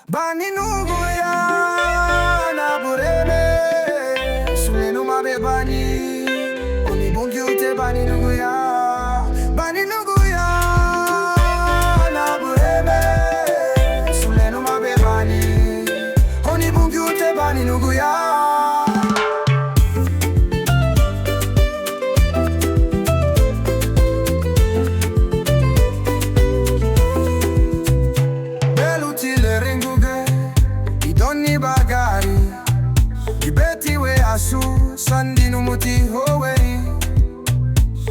Bani Nuguya na bureme Sulenu mabe Bani Oni bungi ute Bani Nuguya Bani Nuguya na bureme Sulenu mabe Bani Oni bungi ute Bani Nuguya. Sandi numuti howeri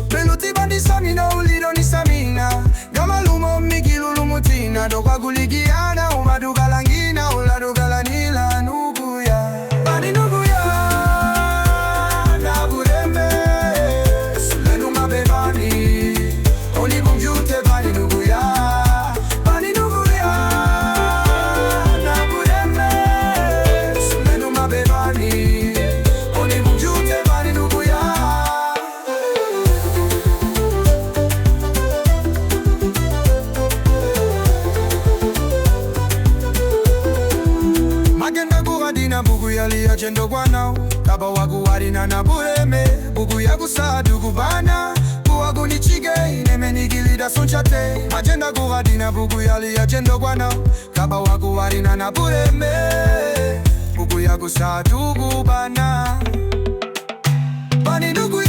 Beluti bandi samina ulido ni samina Gamalumo migilu mutina Dokwa guligiana umaduga langina Uladuga lanila Nuguya Bani Nuguya na bureme Sulenu mabe Bani Oni bungjute Bani Nuguya Bani Nuguya na bureme Sulenu mabe Bani Nuguya jendo gwanao Kaba wagu warina na bureme Buguya gusadu gubana Buwagu ni chige ineme nigilida sunchate Majenda guradina buguya liya jendo gwanao Kaba wagu warina na bureme Buguya gusadu gubana Bani Nuguya